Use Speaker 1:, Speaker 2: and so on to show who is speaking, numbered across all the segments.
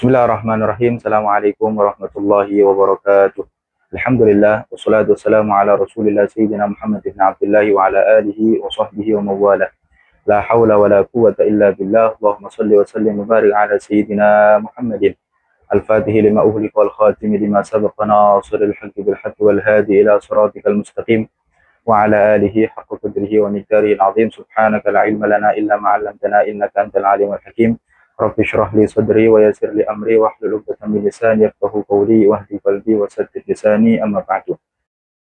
Speaker 1: Bismillahirrahmanirrahim. Assalamualaikum warahmatullahi wabarakatuh. Alhamdulillah wassalatu wassalamu ala Rasulillah sayyidina Muhammad ibn Abdullah wa ala alihi wa sahbihi wa mawalah. La haula wa la quwwata illa billah. Allahumma salli wa sallim wa barik ala sayyidina Muhammadin al-Fatihi lima ughliqa wal khatimi lima sabaqa nasiril haqqi bil haqqi wal hadi ila siratikal mustaqim wa ala alihi haqqa qadrihi wa miqdarihi al-azim. Subhanaka la ilma lana illa ma 'allamtana innaka antal alimul hakim. Rabbi shrah li sadri wa yassir li amri wahlul 'uqdatam min lisani yafqahu qawli wahdi qalbi wa saddid lisani amma ba'du.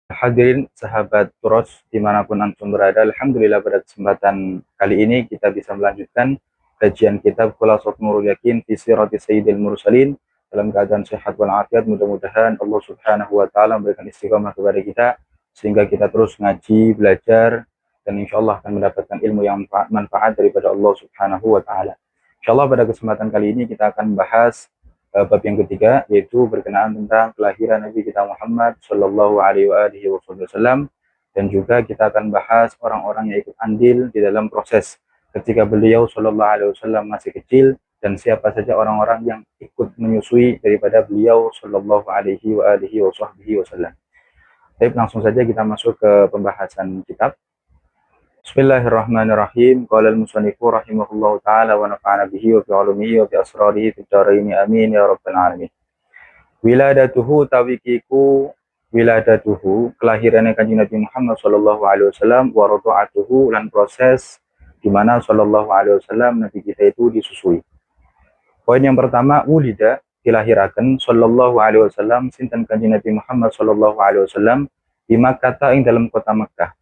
Speaker 1: Hadirin sahabat Turos dimanapun antum berada, alhamdulillah pada kesempatan kali ini kita bisa melanjutkan kajian kitab Khulasat Nurul Yakin fi Sirati Sayyidil Mursalin dalam keadaan sehat walafiat. Mudah-mudahan Allah Subhanahu wa taala memberikan istiqamah kepada kita sehingga kita terus ngaji, belajar, dan insyaallah akan mendapatkan ilmu yang manfaat daripada Allah Subhanahu wa taala. Insyaallah pada kesempatan kali ini kita akan membahas bab yang ketiga, yaitu berkenaan tentang kelahiran Nabi kita Muhammad Shallallahu Alaihi Wasallam, dan juga kita akan bahas orang-orang yang ikut andil di dalam proses ketika beliau Shallallahu Alaihi Wasallam masih kecil, dan siapa saja orang-orang yang ikut menyusui daripada beliau Shallallahu Alaihi Wasallam. Baik, langsung saja kita masuk ke pembahasan kitab. Bismillahirrahmanirrahim. Qala al-musannifu rahimahullahu ta'ala wa nafa'ana bihi wa bi 'ulumihi wa bi asrarihi fid dharain amin ya rabbal alamin. Wiladatuhu tawikiku wiladatuhu, kelahirannya Kanjeng Nabi Muhammad sallallahu alaihi wasallam, wa radha'atuhu, lan proses di mana sallallahu alaihi wasallam Nabi kita itu disusui. Poin yang pertama, ulida, dilahirakan sallallahu alaihi wasallam sinten Kanjeng Nabi Muhammad sallallahu alaihi wasallam di Makkah, ing dalam kota Makkah.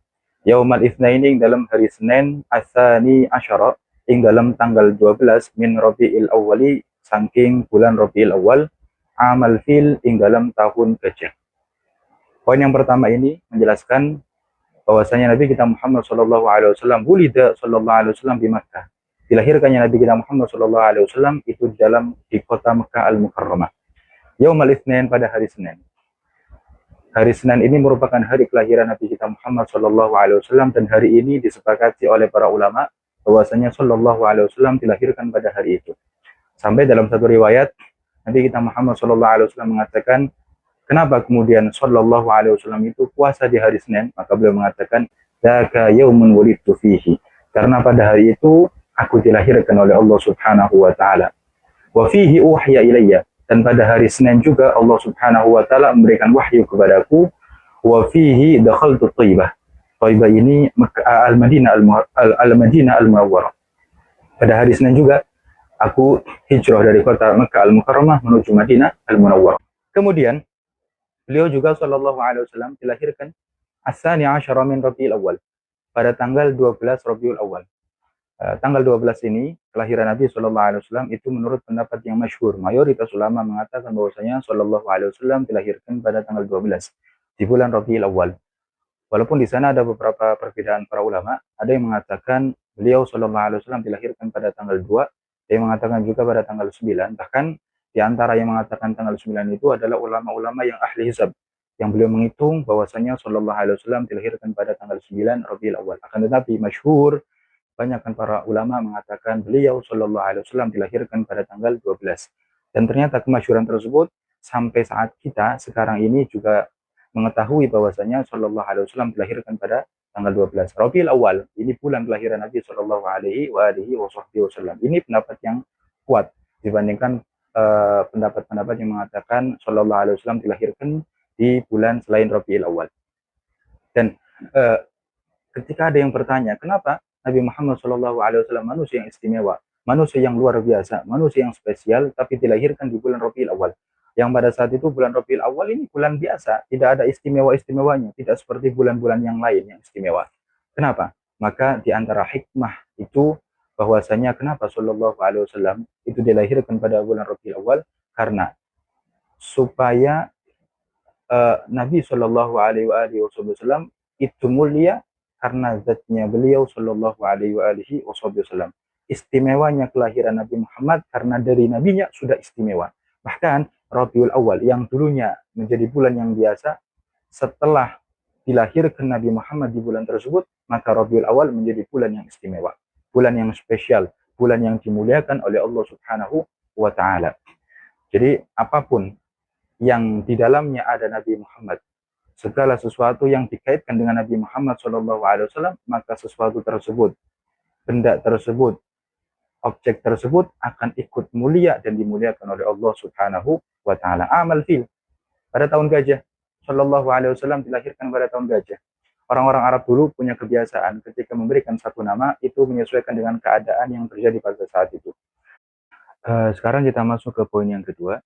Speaker 1: Yaumal Itsnaini, ing dalam hari Senin, Asani Asyara, ing dalam tanggal 12 min Rabiul Awwali, saking bulan Rabiul Awal, amal fil, ing dalam tahun gajah. Poin yang pertama ini menjelaskan bahwasanya Nabi kita Muhammad sallallahu alaihi wasallam wulida sallallahu alaihi wasallam di Makkah. Dilahirkannya Nabi kita Muhammad sallallahu alaihi wasallam itu di kota Makkah Al-Mukarramah. Yaumal Itsnain, pada hari Senin. Hari Senin ini merupakan hari kelahiran Nabi kita Muhammad Shallallahu Alaihi Wasallam, dan hari ini disepakati oleh para ulama bahwasanya Shallallahu Alaihi Wasallam dilahirkan pada hari itu. Sampai dalam satu riwayat Nabi kita Muhammad Shallallahu Alaihi Wasallam mengatakan, kenapa kemudian Shallallahu Alaihi Wasallam itu puasa di hari Senin? Maka beliau mengatakan, dzaka yaumun wulidtu fihi, karena pada hari itu aku dilahirkan oleh Allah Subhanahu Wa Taala. Wa fihi uhiya ilayya, dan pada hari Senin juga Allah Subhanahu wa taala memberikan wahyu kepadaku. Wa fihi dakhaltu Thaibah. Thaibah ini Al-Madinah Al-Munawwarah. Pada hari Senin juga aku hijrah dari kota Makkah Al-Mukarramah menuju Madinah Al-Munawwarah. Kemudian beliau juga sallallahu alaihi wasallam dilahirkan As-Sani Asyara min Rabiul Awal, pada tanggal 12 Rabiul Awal. Tanggal 12 ini kelahiran Nabi Shallallahu Alaihi Wasallam itu menurut pendapat yang masyhur, mayoritas ulama mengatakan bahwasanya Shallallahu Alaihi Wasallam dilahirkan pada tanggal 12 di bulan Rabiul Awal. Walaupun di sana ada beberapa perbedaan para ulama, ada yang mengatakan beliau Shallallahu Alaihi Wasallam dilahirkan pada tanggal 2, ada yang mengatakan juga pada tanggal 9. Bahkan di antara yang mengatakan tanggal 9 itu adalah ulama-ulama yang ahli hisab, yang beliau menghitung bahwasanya Shallallahu Alaihi Wasallam dilahirkan pada tanggal 9 Rabiul Awal. Akan tetapi masyhur, banyakkan para ulama mengatakan beliau Shallallahu Alaihi Wasallam dilahirkan pada tanggal 12. Dan ternyata kemasyhuran tersebut sampai saat kita sekarang ini juga mengetahui bahwasanya Shallallahu Alaihi Wasallam dilahirkan pada tanggal 12 Rabiul Awal. Ini bulan kelahiran Nabi Shallallahu Alaihi Wasallam. Ini pendapat yang kuat dibandingkan pendapat-pendapat yang mengatakan Shallallahu Alaihi Wasallam dilahirkan di bulan selain Rabiul Awal. Dan ketika ada yang bertanya, kenapa Nabi Muhammad Shallallahu Alaihi Wasallam manusia yang istimewa, manusia yang luar biasa, manusia yang spesial, tapi dilahirkan di bulan Rabiul Awal, yang pada saat itu bulan Rabiul Awal ini bulan biasa, tidak ada istimewa-istimewanya, tidak seperti bulan-bulan yang lain yang istimewa. Kenapa? Maka di antara hikmah itu bahwasanya kenapa Shallallahu Alaihi Wasallam itu dilahirkan pada bulan Rabiul Awal, karena supaya Nabi Shallallahu Alaihi Wasallam itu mulia karena zatnya beliau Shallallahu Alaihi Wasallam. Istimewanya kelahiran Nabi Muhammad karena dari nabinya sudah istimewa. Bahkan Rabiul Awal yang dulunya menjadi bulan yang biasa, setelah dilahirkan Nabi Muhammad di bulan tersebut, maka Rabiul Awal menjadi bulan yang istimewa, bulan yang spesial, bulan yang dimuliakan oleh Allah Subhanahu wa taala. Jadi apapun yang di dalamnya ada Nabi Muhammad, segala sesuatu yang dikaitkan dengan Nabi Muhammad SAW, maka sesuatu tersebut, benda tersebut, objek tersebut akan ikut mulia dan dimuliakan oleh Allah Subhanahu wa taala. Amal fil, pada tahun gajah. Shallallahu alaihi wasallam dilahirkan pada tahun gajah. Orang-orang Arab dulu punya kebiasaan ketika memberikan satu nama itu menyesuaikan dengan keadaan yang terjadi pada saat itu. Sekarang kita masuk ke poin yang kedua.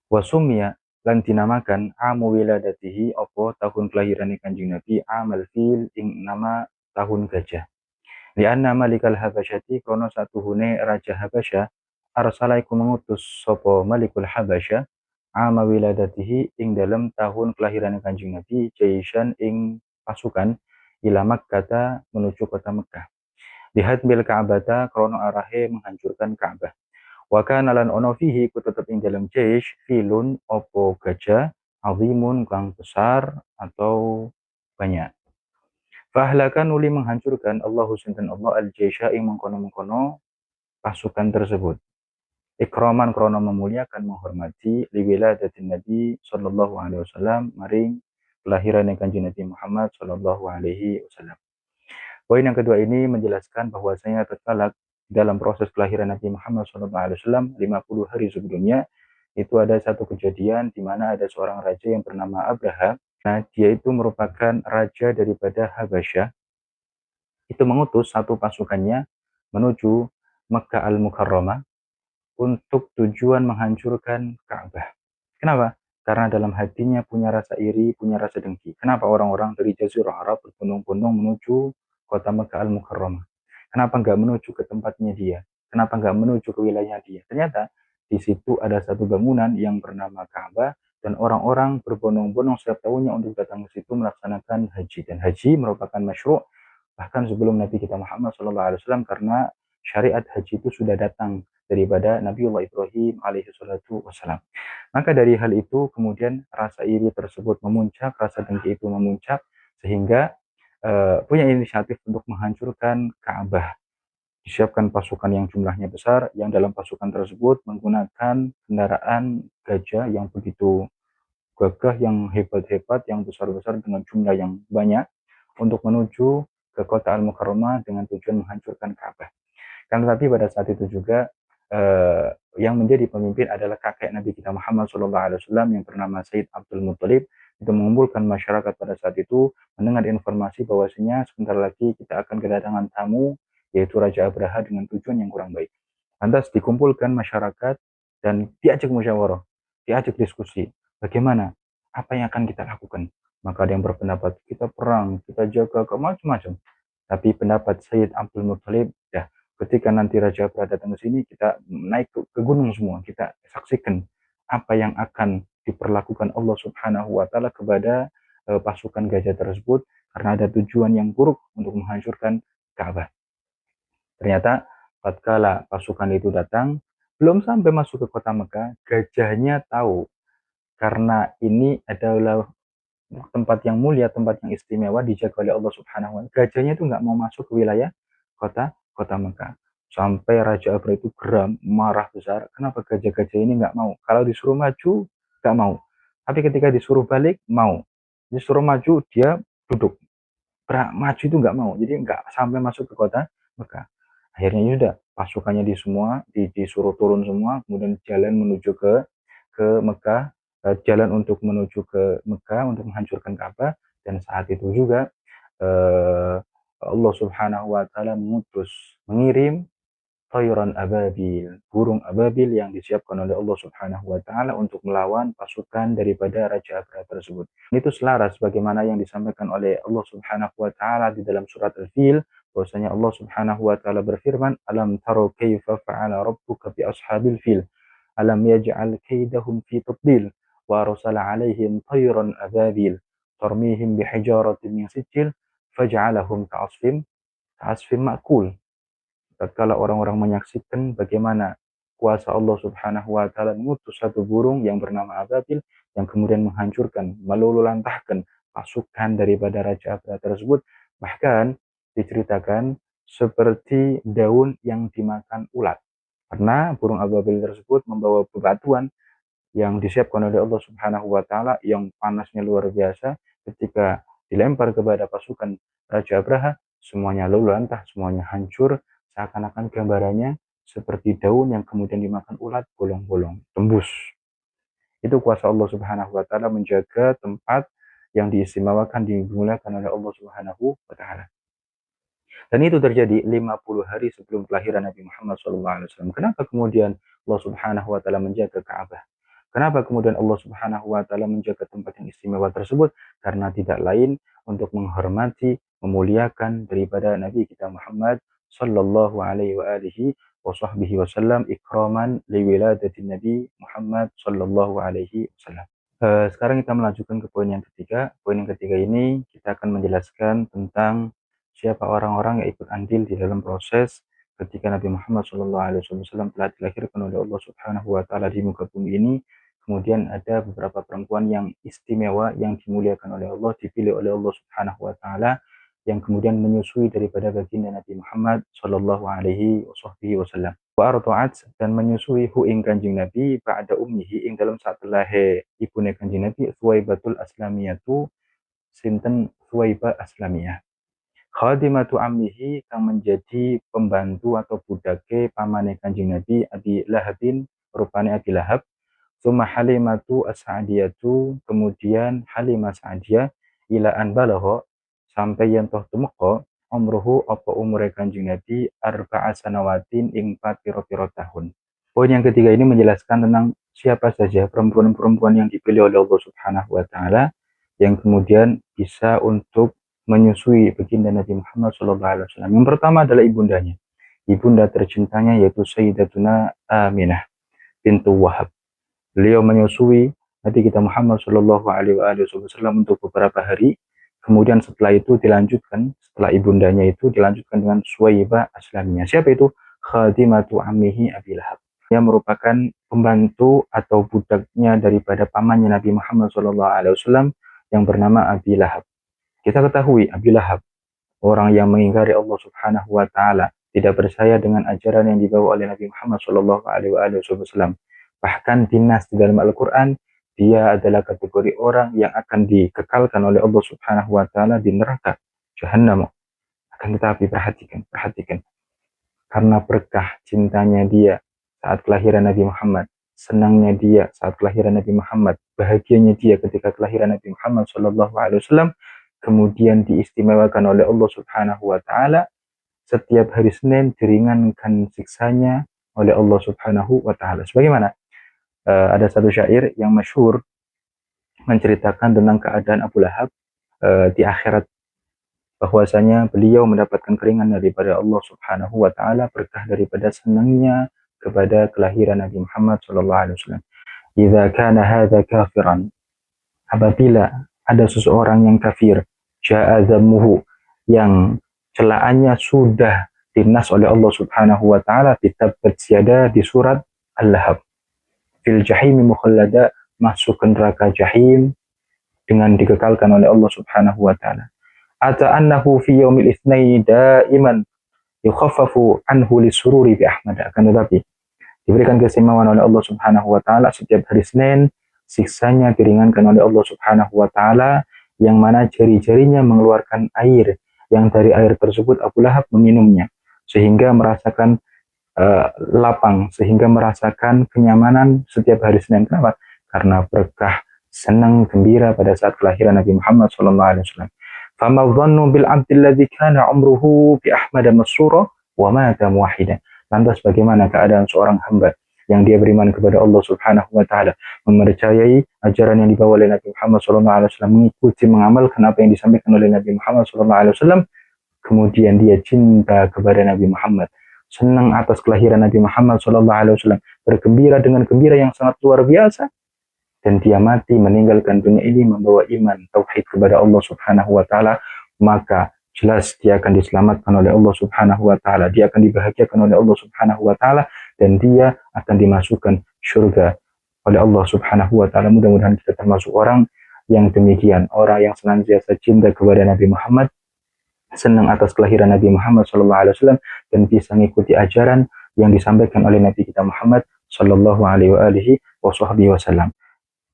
Speaker 1: Wasumya lan dinamakan amu wiladatihi opo tahun kelahiran Kanjeng Nabi amal fil ing nama tahun gajah. Lianna malikal habasyati krono satuhune raja Habasyah arsala iku mengutus sopo malikul Habasyah ama wiladatihi ing dalam tahun kelahiran Kanjeng Nabi jaisan ing pasukan ila Makkah menuju kota Mekah. Lihat bil Ka'bata krono arahe menghancurkan Ka'bah. Wa kana lan ono fihi ku tetep ing dalam jaish filun opo gajah azimun kang besar atau banyak. Fahlakan uli menghancurkan Allahu sinten Allah al-jaisha ing mengkono-mengkono pasukan tersebut. Ikraman krono memuliakan menghormati liwiladatin Nabi sallallahu alaihi wasallam maring kelahiran Kanjeng Nabi Muhammad sallallahu alaihi wasallam. Poin yang kedua ini menjelaskan bahwasanya tatkala dalam proses kelahiran Nabi Muhammad sallallahu alaihi wasallam 50 hari sebelumnya itu ada satu kejadian di mana ada seorang raja yang bernama Abraha. Nah, dia itu merupakan raja daripada Habasyah. Itu mengutus satu pasukannya menuju Makkah Al-Mukarramah untuk tujuan menghancurkan Ka'bah. Kenapa? Karena dalam hatinya punya rasa iri, punya rasa dengki. Kenapa orang-orang dari Jazirah Arab berbondong-bondong menuju kota Makkah Al-Mukarramah? Kenapa nggak menuju ke tempatnya dia? Kenapa nggak menuju ke wilayahnya dia? Ternyata di situ ada satu bangunan yang bernama Ka'bah dan orang-orang berbondong-bondong setiap tahunnya untuk datang ke situ melaksanakan haji. Dan haji merupakan masyru' bahkan sebelum Nabi kita Muhammad SAW karena syariat haji itu sudah datang daripada Nabiullah Ibrahim alaihi salatu wassalam. Maka dari hal itu kemudian rasa iri tersebut memuncak, rasa dengki itu memuncak sehingga punya inisiatif untuk menghancurkan Ka'bah. Disiapkan pasukan yang jumlahnya besar, yang dalam pasukan tersebut menggunakan kendaraan gajah yang begitu gagah, yang hebat-hebat, yang besar-besar dengan jumlah yang banyak untuk menuju ke kota Al-Mukarramah dengan tujuan menghancurkan Ka'bah. Kan tetapi pada saat itu juga yang menjadi pemimpin adalah kakek Nabi kita Muhammad SAW yang bernama Sayyid Abdul Muttalib. Itu mengumpulkan masyarakat pada saat itu mendengar informasi bahwasanya sebentar lagi kita akan kedatangan tamu yaitu Raja Abraha dengan tujuan yang kurang baik. Lantas dikumpulkan masyarakat dan diajak musyawarah, diajak diskusi. Bagaimana? Apa yang akan kita lakukan? Maka ada yang berpendapat kita perang, kita jaga ke macam-macam. Tapi pendapat Sayyid Abdul Muttalib, ya ketika nanti Raja Abraha datang ke sini, kita naik ke gunung semua, kita saksikan apa yang akan diperlakukan Allah Subhanahu wa taala kepada pasukan gajah tersebut karena ada tujuan yang buruk untuk menghancurkan Ka'bah. Ternyata tatkala pasukan itu datang, belum sampai masuk ke kota Mekah, gajahnya tahu karena ini adalah tempat yang mulia, tempat yang istimewa dijaga oleh Allah Subhanahu wa taala. Gajahnya itu nggak mau masuk ke wilayah kota Mekah. Sampai Raja Abraha itu geram, marah besar. Kenapa gajah-gajah ini nggak mau? Kalau disuruh maju, nggak mau. Tapi ketika disuruh balik, mau. Disuruh maju, dia duduk. Maju itu nggak mau. Jadi nggak sampai masuk ke kota Mekah. Akhirnya ya sudah, pasukannya disuruh turun semua, kemudian jalan menuju ke Mekah, jalan untuk menuju ke Mekah untuk menghancurkan Ka'bah. Dan saat itu juga Allah Subhanahu wa taala mengirim Tayran ababil, burung ababil yang disiapkan oleh Allah Subhanahu wa taala untuk melawan pasukan daripada Raja Abraha tersebut. Itu selaras bagaimana yang disampaikan oleh Allah Subhanahu wa taala di dalam surat Al-Fil, bahwasanya Allah Subhanahu wa taala berfirman, "Alam taro kaifa fa'ala rabbuka bi ashabil fil? Alam yaj'al kaidahum fi tadlil wa arsala 'alaihim tayran ababil tarmihim bihijaratin min sijil faj'alahum ka'asfin ma'kul." Tatkala orang-orang menyaksikan bagaimana kuasa Allah Subhanahu wa taala mengutus satu burung yang bernama Ababil yang kemudian menghancurkan, meluluhlantahkan pasukan daripada Raja Abraha tersebut, bahkan diceritakan seperti daun yang dimakan ulat. Karena burung ababil tersebut membawa bebatuan yang disiapkan oleh Allah Subhanahu wa taala yang panasnya luar biasa. Ketika dilempar kepada pasukan Raja Abraha, semuanya luluh lantah, semuanya hancur, seakan-akan gambarannya seperti daun yang kemudian dimakan ulat, bolong-bolong, tembus. Itu kuasa Allah Subhanahu wa taala menjaga tempat yang diistimewakan, dimuliakan oleh Allah Subhanahu wa taala. Dan itu terjadi 50 hari sebelum kelahiran Nabi Muhammad SAW. Kenapa kemudian Allah Subhanahu wa taala menjaga Ka'bah? Kenapa kemudian Allah Subhanahu wa taala menjaga tempat yang istimewa tersebut? Karena tidak lain untuk menghormati, memuliakan daripada Nabi kita Muhammad sallallahu alaihi wa alihi wa sahbihi wasallam, ikraman liwiladati Nabi Muhammad sallallahu alaihi wasallam. Sekarang kita melanjutkan ke poin yang ketiga. Poin yang ketiga ini kita akan menjelaskan tentang siapa orang-orang yang ikut andil di dalam proses ketika Nabi Muhammad SAW telah dilahirkan oleh Allah Subhanahu wa taala di muka bumi ini. Kemudian ada beberapa perempuan yang istimewa yang dimuliakan oleh Allah, dipilih oleh Allah Subhanahu wa taala, yang kemudian menyusui daripada baginda Nabi Muhammad sallallahu alaihi wasallam. Wa arda'at, dan menyusui hu ing Kanjeng Nabi ba'da ummihi ing dalam saat lahe ibune Kanjeng Nabi Thuwaibatul Aslamiyatu, sinten Thuwaibah Aslamiyah. Khadimatu ammihi, kang menjadi pembantu atau budake pamane Kanjeng Nabi Abi Lahabin, rupane Abi Lahab. Summa Halimatu As-Sa'diyatu, kemudian Halimah Sa'diyah, ila an balagha, sampai yang toh tumeka umruhu apa umure Kanjeng Nabi arba'a sanawatin ing 4 pira-pira tahun. Poin yang ketiga ini menjelaskan tentang siapa saja perempuan-perempuan yang dipilih oleh Allah Subhanahu wa taala yang kemudian bisa untuk menyusui baginda Nabi Muhammad SAW. Yang pertama adalah ibundanya, ibunda tercintanya, yaitu Sayyidatuna Aminah bintu Wahab. Beliau menyusui Nabi kita Muhammad Shallallahu Alaihi Wasallam untuk beberapa hari. Kemudian setelah itu dilanjutkan, setelah ibundanya itu dilanjutkan dengan Thuwaibah Aslamiyah. Siapa itu? Khadimatu ammihi Abi Lahab. Dia merupakan pembantu atau budaknya daripada pamannya Nabi Muhammad Shallallahu Alaihi Wasallam yang bernama Abi Lahab. Kita ketahui Abi Lahab orang yang mengingkari Allah Subhanahu Wa Taala, tidak percaya dengan ajaran yang dibawa oleh Nabi Muhammad Shallallahu Alaihi Wasallam. Bahkan dinas di dalam Al-Quran, dia adalah kategori orang yang akan dikekalkan oleh Allah Subhanahu wa taala di neraka Jahannam. Akan tetapi perhatikan. Karena berkah cintanya dia saat kelahiran Nabi Muhammad, senangnya dia saat kelahiran Nabi Muhammad, bahagianya dia ketika kelahiran Nabi Muhammad sallallahu alaihi wasallam, kemudian diistimewakan oleh Allah Subhanahu wa taala. Setiap hari Senin diringankan siksanya oleh Allah Subhanahu wa taala. Sebagaimana ada satu syair yang masyhur menceritakan tentang keadaan Abu Lahab di akhirat, bahwasanya beliau mendapatkan keringan daripada Allah Subhanahu wa taala berkah daripada senangnya kepada kelahiran Nabi Muhammad sallallahu alaihi wasallam. Idza kana hadza kafiran, apabila ada seseorang yang kafir, jaa dhammuhu, yang celaannya sudah dinas oleh Allah Subhanahu wa taala, tabbat yada di surat Al-Lahab, fil jahimi mukhallada, masuk ke neraka jahim dengan dikekalkan oleh Allah Subhanahu wa taala. Ata annahu fi yaumil itsnaini daiman yukhaffafu anhu lisururi bi Ahmad, akan tetapi diberikan keistimewaan oleh Allah Subhanahu wa taala setiap hari Senin siksanya diringankan oleh Allah Subhanahu wa taala, yang mana jari-jarinya mengeluarkan air, yang dari air tersebut Abu Lahab meminumnya sehingga merasakan lapang, sehingga merasakan kenyamanan setiap hari Senin. Kenapa? Karena berkah, senang, gembira pada saat kelahiran Nabi Muhammad SAW. Fama dhannu bil abdi alladhi kana umruhu bi Ahmad masrura wa mata muwahhidan. Lantas bagaimana keadaan seorang hamba yang dia beriman kepada Allah Subhanahu wa taala, mempercayai ajaran yang dibawa oleh Nabi Muhammad SAW, mengikuti, mengamalkan apa yang disampaikan oleh Nabi Muhammad SAW, kemudian dia cinta kepada Nabi Muhammad, senang atas kelahiran Nabi Muhammad SAW, bergembira dengan gembira yang sangat luar biasa, dan dia mati meninggalkan dunia ini membawa iman tauhid kepada Allah Subhanahu wa taala, maka jelas dia akan diselamatkan oleh Allah Subhanahu wa taala, dia akan dibahagiakan oleh Allah Subhanahu wa taala, dan dia akan dimasukkan surga oleh Allah Subhanahu wa taala. Mudah-mudahan kita termasuk orang yang demikian, orang yang senantiasa cinta kepada Nabi Muhammad, senang atas kelahiran Nabi Muhammad SAW, dan bisa mengikuti ajaran yang disampaikan oleh Nabi kita Muhammad Shallallahu Alaihi Wasallam.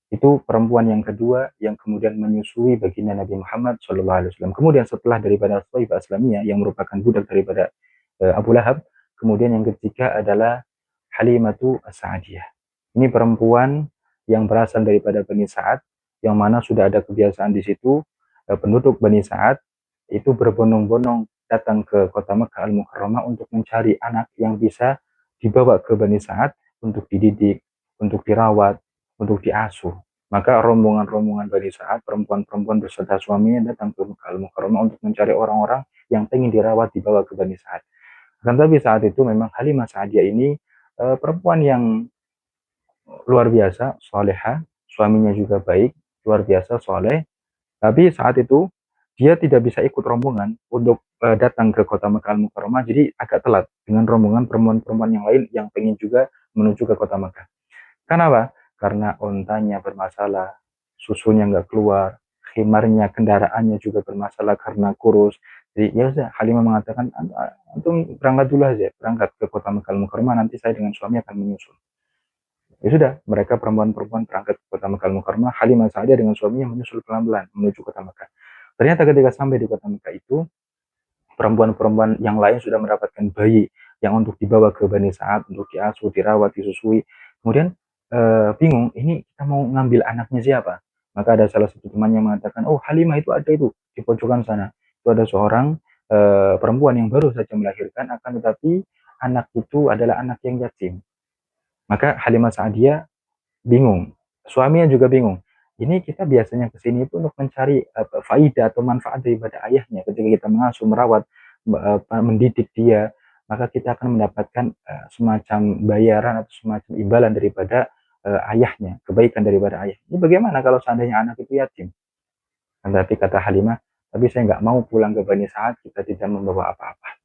Speaker 1: Itu perempuan yang kedua yang kemudian menyusui baginda Nabi Muhammad Shallallahu Alaihi Wasallam. Kemudian setelah daripada Thaibah Aslamiyah yang merupakan budak daripada Abu Lahab, kemudian yang ketiga adalah Halimatu As-Sa'diyah. Ini perempuan yang berasal daripada Bani Sa'ad, yang mana sudah ada kebiasaan di situ penduduk Bani Sa'ad itu berbondong-bondong datang ke kota Mekah Al-Mukarramah untuk mencari anak yang bisa dibawa ke Bani Sa'ad untuk dididik, untuk dirawat, untuk diasuh. Maka rombongan-rombongan Bani Sa'ad, perempuan-perempuan beserta suaminya datang ke Mekah Al-Mukarramah untuk mencari orang-orang yang ingin dirawat dibawa ke Bani Sa'ad. Akan tapi saat itu memang Halimah Sa'diyah ini perempuan yang luar biasa, soleha, suaminya juga baik, luar biasa, soleh. Tapi saat itu dia tidak bisa ikut rombongan untuk datang ke kota Mekah Al-Mukarramah, jadi agak telat dengan rombongan perempuan-perempuan yang lain yang pengen juga menuju ke kota Mekah. Kenapa? Karena ontanya bermasalah, susunya nggak keluar, khimarnya, kendaraannya juga bermasalah karena kurus. Jadi ya sudah, Halimah mengatakan, antum berangkat dulu aja, berangkat ke kota Mekah Al-Mukarramah, nanti saya dengan suami akan menyusul. Ya sudah, mereka perempuan-perempuan berangkat ke kota Mekah Al-Mukarramah, Halimah Sa'diyah dengan suaminya menyusul pelan-pelan menuju kota Mekah. Ternyata ketika sampai di kota Mekah itu, perempuan-perempuan yang lain sudah mendapatkan bayi yang untuk dibawa ke Bani Sa'ad, untuk diasuh, dirawat, disusui. Kemudian bingung, ini kita mau ngambil anaknya siapa? Maka ada salah satu teman yang mengatakan, oh Halimah itu ada itu di pojokan sana. Itu ada seorang perempuan yang baru saja melahirkan, akan tetapi anak itu adalah anak yang yatim. Maka Halimah Sa'diyah bingung, suaminya juga bingung. Ini kita biasanya ke sini itu untuk mencari faidah atau manfaat daripada ayahnya. Ketika kita mengasuh, merawat, mendidik dia, maka kita akan mendapatkan semacam bayaran atau semacam imbalan daripada ayahnya, kebaikan daripada ayah. Ini bagaimana kalau seandainya anak itu yatim? Tapi kata Halimah, tapi saya nggak mau pulang ke Bani Sa'ad, kita tidak membawa apa-apa.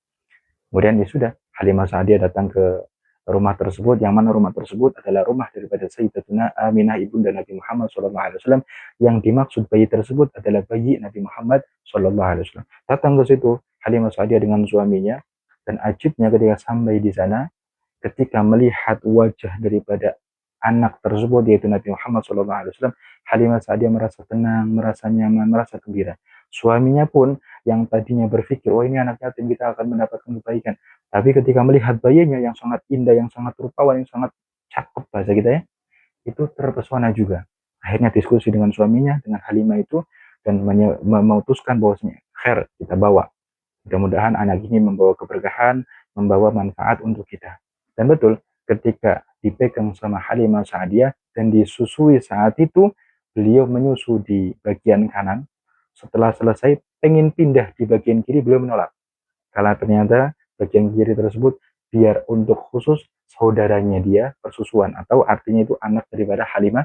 Speaker 1: Kemudian ya sudah, Halimah Sa'diyah datang ke rumah tersebut, yang mana rumah tersebut adalah rumah daripada Sayyidatuna Aminah ibunda Nabi Muhammad SAW, yang dimaksud bayi tersebut adalah bayi Nabi Muhammad SAW. Datang ke situ Halimah Sa'diyah dengan suaminya, dan ajibnya ketika sampai di sana, ketika melihat wajah daripada anak tersebut yaitu Nabi Muhammad SAW, Halimah Sa'diyah merasa tenang, merasa nyaman, merasa gembira. Suaminya pun yang tadinya berpikir, oh ini anak yatim, kita akan mendapatkan kebaikan. Tapi ketika melihat bayinya yang sangat indah, yang sangat rupawan, yang sangat cakep bahasa kita ya, itu terpesona juga. Akhirnya diskusi dengan suaminya, dengan Halimah itu, dan memutuskan bahwasanya, khair, kita bawa. Mudah-mudahan anak ini membawa keberkahan, membawa manfaat untuk kita. Dan betul, ketika dipegang sama Halimah Sa'diyah dan disusui saat itu, beliau menyusu di bagian kanan. Setelah selesai, pengen pindah di bagian kiri, beliau menolak. Karena ternyata bagian kiri tersebut biar untuk khusus saudaranya dia persusuan, atau artinya itu anak daripada Halimah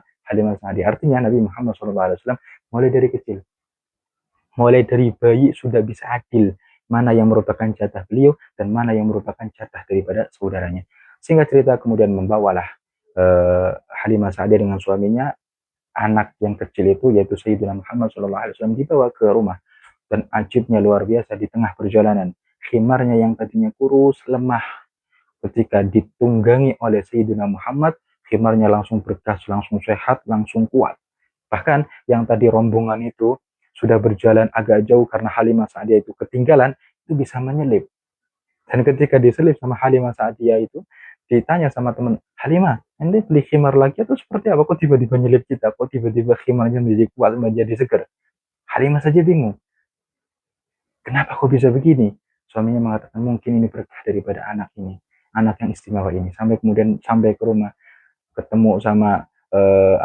Speaker 1: Sa'diyah. Artinya Nabi Muhammad SAW mulai dari kecil, mulai dari bayi sudah bisa adil mana yang merupakan jatah beliau dan mana yang merupakan jatah daripada saudaranya. Sehingga cerita kemudian membawalah Halimah Sa'diyah dengan suaminya anak yang kecil itu, yaitu Sayyidina Muhammad SAW, dibawa ke rumah. Dan ajibnya luar biasa, di tengah perjalanan, khimarnya yang tadinya kurus, lemah, ketika ditunggangi oleh Sayyidina Muhammad, khimarnya langsung bergas, langsung sehat, langsung kuat. Bahkan yang tadi rombongan itu sudah berjalan agak jauh karena Halimah Sa'diyah itu ketinggalan, itu bisa menyelip. Dan ketika diselip sama Halimah Sa'diyah itu, ditanya sama teman, Halimah, ente beli khimar lagi atau seperti apa? Kok tiba-tiba nyelip kita? Kok tiba-tiba khimarnya menjadi kuat, menjadi segar? Halimah saja bingung. Kenapa kok bisa begini? Suaminya mengatakan, mungkin ini berkah daripada anak ini, anak yang istimewa ini. Sampai kemudian sampai ke rumah, ketemu sama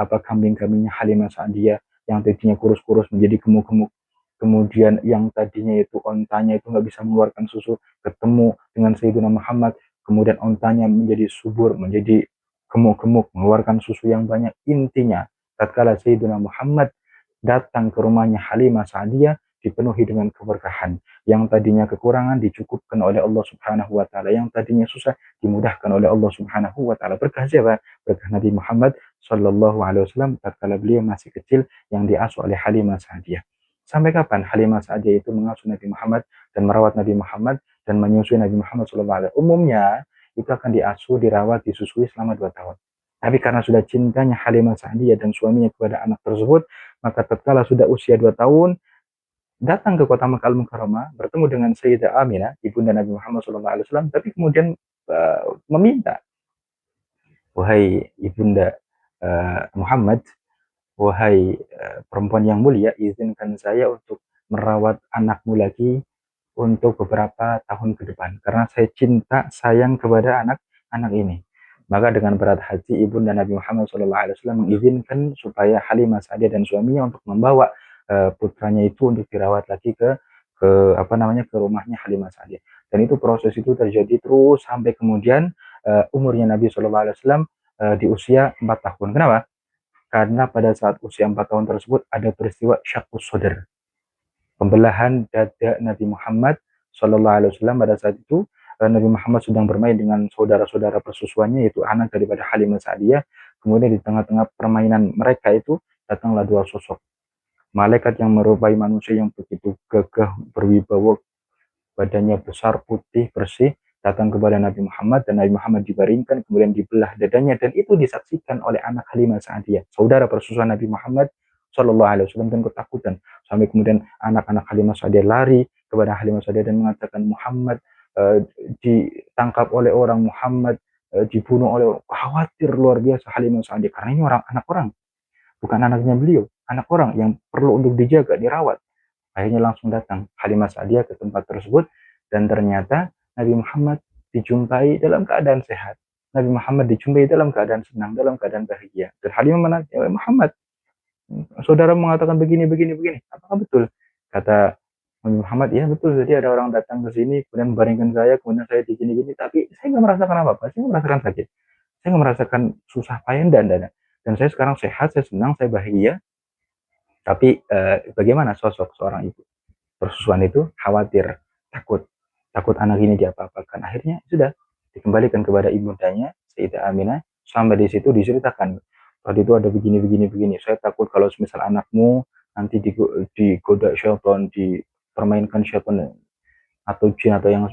Speaker 1: kambing-kambingnya Halimah Sa'diyah yang tadinya kurus-kurus menjadi gemuk-gemuk. Kemudian yang tadinya itu ontanya itu nggak bisa mengeluarkan susu, ketemu dengan Sayyidina Muhammad, kemudian ontanya menjadi subur, menjadi gemuk-gemuk, mengeluarkan susu yang banyak. Intinya, tatkala Sayyidina Muhammad datang ke rumahnya Halimah Sa'diyah, dipenuhi dengan keberkahan. Yang tadinya kekurangan dicukupkan oleh Allah Subhanahu wa taala, yang tadinya susah dimudahkan oleh Allah Subhanahu wa taala. Berkah siapa? Berkah Nabi Muhammad sallallahu alaihi wasallam tatkala beliau masih kecil, yang diasuh oleh Halimah Sa'diyah. Sampai kapan Halimah Sa'diyah itu mengasuh Nabi Muhammad dan merawat Nabi Muhammad dan menyusui Nabi Muhammad sallallahu alaihi wasallam? Umumnya itu akan diasuh, dirawat, disusui selama 2 tahun. Tapi karena sudah cintanya Halimah Sa'diyah dan suaminya kepada anak tersebut, maka tatkala sudah usia 2 tahun, datang ke kota Makkah Al-Mukarramah, bertemu dengan Sayyidah Aminah, ibunda Nabi Muhammad SAW, tapi kemudian meminta, wahai ibunda Muhammad, wahai perempuan yang mulia, izinkan saya untuk merawat anakmu lagi untuk beberapa tahun ke depan, karena saya cinta sayang kepada anak ini. Maka dengan berat hati ibunda Nabi Muhammad SAW mengizinkan supaya Halimah Sa'diyah dan suaminya untuk membawa putranya itu untuk dirawat lagi ke ke rumahnya Halimah Sa'diyah. Dan itu proses itu terjadi terus sampai kemudian umurnya Nabi SAW di usia 4 tahun. Kenapa? Karena pada saat usia 4 tahun tersebut ada peristiwa syaqqus sadr, pembelahan dada Nabi Muhammad SAW. Pada saat itu Nabi Muhammad sedang bermain dengan saudara-saudara persusuannya, yaitu anak daripada Halimah Sa'diyah. Kemudian di tengah-tengah permainan mereka itu datanglah 2 sosok malaikat yang merupai manusia yang begitu gagah, berwibawa, badannya besar, putih, bersih, datang kepada Nabi Muhammad, dan Nabi Muhammad dibaringkan, kemudian dibelah dadanya, dan itu disaksikan oleh anak Halimah Sa'diyah, saudara persusuan Nabi Muhammad SAW, dan ketakutan. Sampai kemudian anak-anak Halimah Sa'diyah lari kepada Halimah Sa'diyah dan mengatakan, Muhammad ditangkap oleh orang, Muhammad dibunuh oleh orang. Khawatir luar biasa Halimah Sa'diyah, karena ini anak orang, bukan anaknya beliau, anak orang yang perlu untuk dijaga, dirawat. Akhirnya langsung datang Halimah Sa'diyah ke tempat tersebut, dan ternyata Nabi Muhammad dijumpai dalam keadaan sehat. Nabi Muhammad dijumpai dalam keadaan senang, dalam keadaan bahagia. Dan Halimah menanya, ya Muhammad, saudara mengatakan begini, begini, begini. Apakah betul? Kata Nabi Muhammad, ya betul. Jadi ada orang datang ke sini, kemudian membaringkan saya, kemudian saya digini-gini. Tapi saya nggak merasakan apa-apa. Saya nggak merasakan sakit. Saya nggak merasakan susah payah dan saya sekarang sehat, saya senang, saya bahagia. Tapi bagaimana sosok seorang ibu persusuan itu? Khawatir, takut anak ini diapa-apakan. Akhirnya sudah dikembalikan kepada ibundanya Sayyidah Aminah. Sampai di situ diceritakan, tadi itu ada begini. Saya takut kalau misal anakmu nanti digoda syaitan, dipermainkan syaitan atau jin atau yang.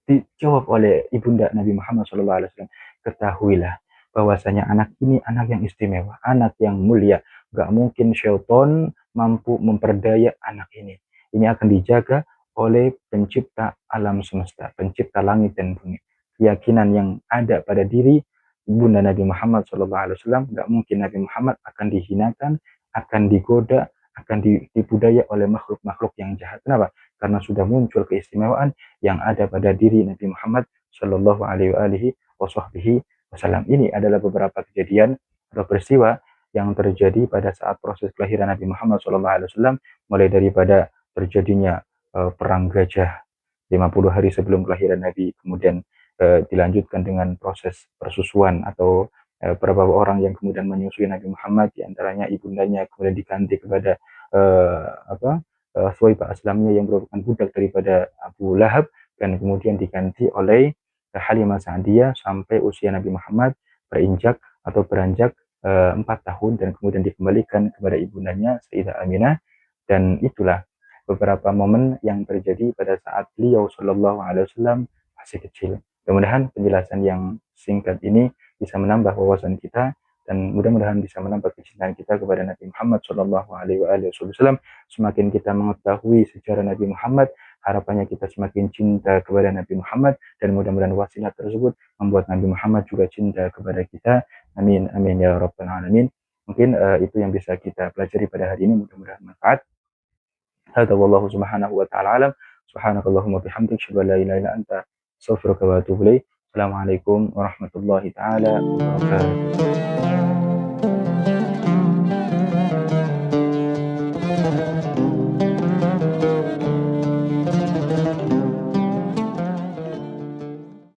Speaker 1: Dijawab oleh ibunda Nabi Muhammad SAW, ketahuilah bahwasanya anak ini anak yang istimewa, anak yang mulia. Gak mungkin syaitan mampu memperdaya anak ini. Ini akan dijaga oleh pencipta alam semesta, pencipta langit dan bumi. Keyakinan yang ada pada diri ibunda Nabi Muhammad SAW, gak mungkin Nabi Muhammad akan dihinakan, akan digoda, akan dibudaya oleh makhluk-makhluk yang jahat. Kenapa? Karena sudah muncul keistimewaan yang ada pada diri Nabi Muhammad Shallallahu Alaihi Wasallam. Ini adalah beberapa kejadian atau peristiwa yang terjadi pada saat proses kelahiran Nabi Muhammad Shallallahu Alaihi Wasallam, mulai daripada terjadinya perang gajah 50 hari sebelum kelahiran Nabi, kemudian dilanjutkan dengan proses persusuan atau beberapa orang yang kemudian menyusui Nabi Muhammad, diantaranya ibundanya kemudian diganti kepada Suwaibah Aslamiyah yang merupakan budak daripada Abu Lahab, dan kemudian diganti oleh Halimah Sa'diyah sampai usia Nabi Muhammad beranjak 4 tahun, dan kemudian dikembalikan kepada ibundanya Sayyidah Aminah. Dan itulah beberapa momen yang terjadi pada saat beliau Shallallahu Alaihi Wasallam masih kecil. Mudah-mudahan penjelasan yang singkat ini bisa menambah wawasan kita, dan mudah-mudahan bisa menambah kecintaan kita kepada Nabi Muhammad Shallallahu Alaihi Wasallam. Semakin kita mengetahui sejarah Nabi Muhammad, harapannya kita semakin cinta kepada Nabi Muhammad, dan mudah-mudahan wasilah tersebut membuat Nabi Muhammad juga cinta kepada kita. Amin, amin ya rabbal alamin. Mungkin itu yang bisa kita pelajari pada hari ini, mudah-mudahan manfaat. Hadza wallahu subhanahu wa ta'ala alam. Subhanakallahumma bihamdik, asyhadu an la ilaha illa anta, astaghfiruka wa atubu ilaik. Assalamualaikum warahmatullahi taala wabarakatuh.